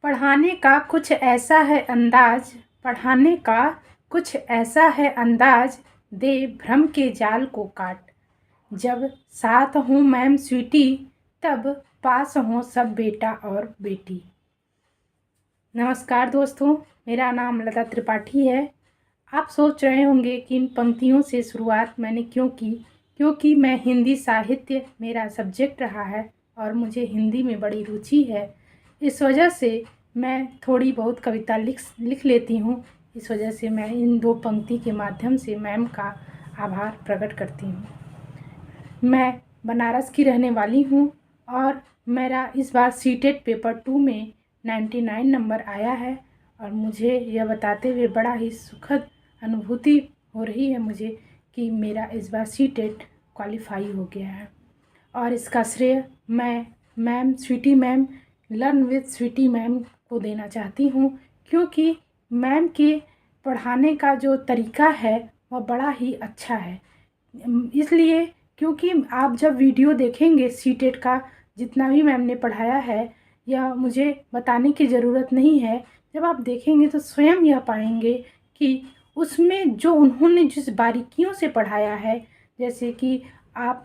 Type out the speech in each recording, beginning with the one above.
पढ़ाने का कुछ ऐसा है अंदाज, पढ़ाने का कुछ ऐसा है अंदाज, दे भ्रम के जाल को काट। जब साथ हों मैम स्वीटी, तब पास हों सब बेटा और बेटी। नमस्कार दोस्तों, मेरा नाम लता त्रिपाठी है। आप सोच रहे होंगे कि इन पंक्तियों से शुरुआत मैंने क्यों की, क्योंकि मैं हिंदी साहित्य मेरा सब्जेक्ट रहा है और मुझे हिंदी में बड़ी रुचि है। इस वजह से मैं थोड़ी बहुत कविता लिख लेती हूँ। इस वजह से मैं इन दो पंक्ति के माध्यम से मैम का आभार प्रकट करती हूँ। मैं बनारस की रहने वाली हूँ और मेरा इस बार सीटेट पेपर 2 में 99 नंबर आया है और मुझे यह बताते हुए बड़ा ही सुखद अनुभूति हो रही है मुझे कि मेरा इस बार सीटेट क्वालिफाई हो गया है। और इसका श्रेय मैं ma'am Sweety ma'am, learn with Sweety ma'am को देना चाहती हूँ, क्योंकि मैम के पढ़ाने का जो तरीका है वह बड़ा ही अच्छा है। इसलिए क्योंकि आप जब वीडियो देखेंगे सीटेट का, जितना भी मैम ने पढ़ाया है, यह मुझे बताने की ज़रूरत नहीं है। जब आप देखेंगे तो स्वयं यह पाएंगे कि उसमें जो उन्होंने जिस बारीकियों से पढ़ाया है, जैसे कि आप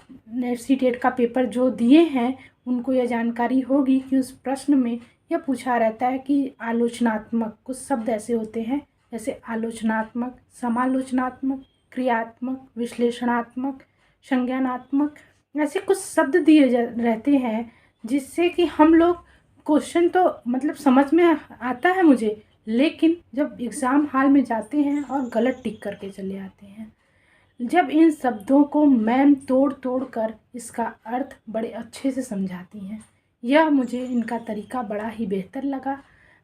सीटेट का पेपर जो दिए हैं उनको यह जानकारी होगी कि उस प्रश्न में यह पूछा रहता है कि आलोचनात्मक कुछ शब्द ऐसे होते हैं, जैसे आलोचनात्मक, समालोचनात्मक, क्रियात्मक, विश्लेषणात्मक, संज्ञानात्मक, ऐसे कुछ शब्द दिए रहते हैं जिससे कि हम लोग क्वेश्चन तो मतलब समझ में आता है मुझे, लेकिन जब एग्ज़ाम हॉल में जाते हैं और गलत टिक करके चले आते हैं। जब इन शब्दों को मैम तोड़ तोड़ कर इसका अर्थ बड़े अच्छे से समझाती हैं, यह मुझे इनका तरीका बड़ा ही बेहतर लगा।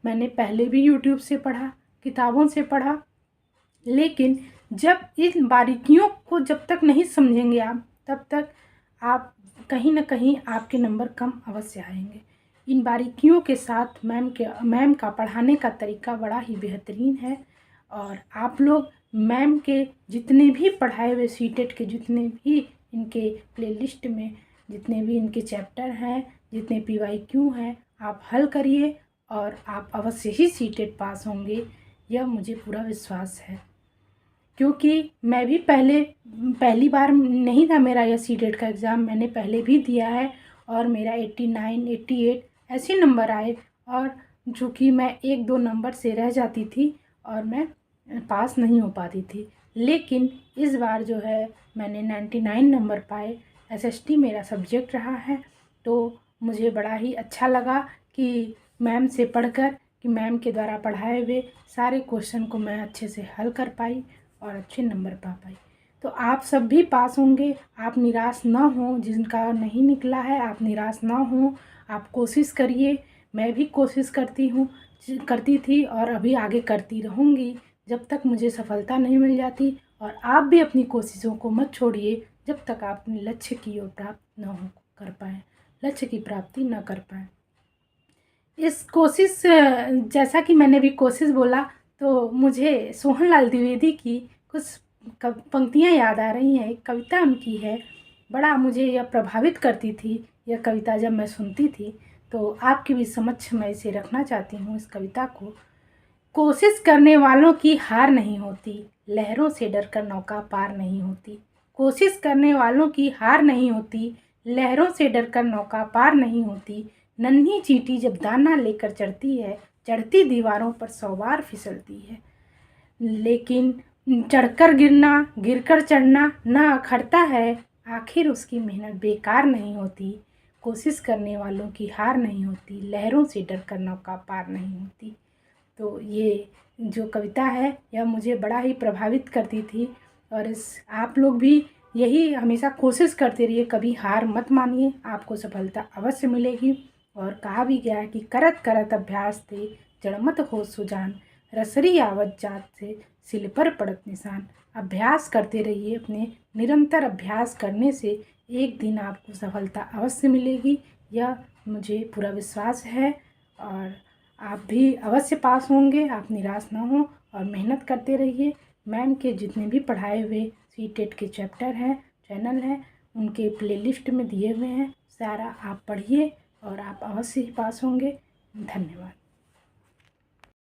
मैंने पहले भी यूट्यूब से पढ़ा, किताबों से पढ़ा, लेकिन जब इन बारीकियों को जब तक नहीं समझेंगे आप, तब तक आप कहीं ना कहीं आपके नंबर कम अवश्य आएंगे। इन बारीकियों के साथ मैम का पढ़ाने का तरीका बड़ा ही बेहतरीन है। और आप लोग मैम के जितने भी पढ़ाए हुए सीटेट के जितने भी इनके प्लेलिस्ट में जितने भी इनके चैप्टर हैं, जितने PYQ हैं, आप हल करिए और आप अवश्य ही सीटेट पास होंगे, यह मुझे पूरा विश्वास है। क्योंकि मैं भी पहली बार नहीं था मेरा यह सीटेट का एग्ज़ाम, मैंने पहले भी दिया है और मेरा 89, 88 ऐसे नंबर आए, और जो कि मैं 1-2 नंबर से रह जाती थी और मैं पास नहीं हो पाती थी। लेकिन इस बार जो है मैंने 99 नंबर पाए। SST मेरा सब्जेक्ट रहा है, तो मुझे बड़ा ही अच्छा लगा कि मैम से पढ़कर, कि मैम के द्वारा पढ़ाए हुए सारे क्वेश्चन को मैं अच्छे से हल कर पाई और अच्छे नंबर पा पाई। तो आप सब भी पास होंगे, आप निराश ना हो। जिनका नहीं निकला है आप निराश ना हो, आप कोशिश करिए। मैं भी कोशिश करती थी और अभी आगे करती रहूँगी जब तक मुझे सफलता नहीं मिल जाती। और आप भी अपनी कोशिशों को मत छोड़िए जब तक आप अपने लक्ष्य की ओर प्राप्त न हो कर पाएँ, लक्ष्य की प्राप्ति न कर पाएँ। इस कोशिश, जैसा कि मैंने भी कोशिश बोला, तो मुझे सोहनलाल द्विवेदी की कुछ पंक्तियाँ याद आ रही हैं। एक कविता उनकी है, बड़ा मुझे यह प्रभावित करती थी यह कविता जब मैं सुनती थी, तो आपके भी समक्ष मैं इसे रखना चाहती हूँ इस कविता को। कोशिश करने वालों की हार नहीं होती, लहरों से डरकर नौका पार नहीं होती। कोशिश करने वालों की हार नहीं होती, लहरों से डरकर नौका पार नहीं होती। नन्ही चींटी जब दाना लेकर चढ़ती है, चढ़ती दीवारों पर 100 बार फिसलती है। लेकिन चढ़कर गिरना, गिरकर चढ़ना न अखरता है, आखिर उसकी मेहनत बेकार नहीं होती। कोशिश करने वालों की हार नहीं होती, लहरों से डरकर नौका पार नहीं होती। तो ये जो कविता है यह मुझे बड़ा ही प्रभावित करती थी। और आप लोग भी यही हमेशा कोशिश करते रहिए, कभी हार मत मानिए, आपको सफलता अवश्य मिलेगी। और कहा भी गया है कि करत करत अभ्यास थे, जड़मत हो सुजान, रसरी आवत जात से सिल पर पड़त निशान। अभ्यास करते रहिए, अपने निरंतर अभ्यास करने से एक दिन आपको सफलता अवश्य मिलेगी, यह मुझे पूरा विश्वास है। और आप भी अवश्य पास होंगे, आप निराश ना हो और मेहनत करते रहिए। मैम के जितने भी पढ़ाए हुए सीटेट के चैप्टर हैं, चैनल हैं, उनके प्लेलिस्ट में दिए हुए हैं, सारा आप पढ़िए और आप अवश्य ही पास होंगे। धन्यवाद।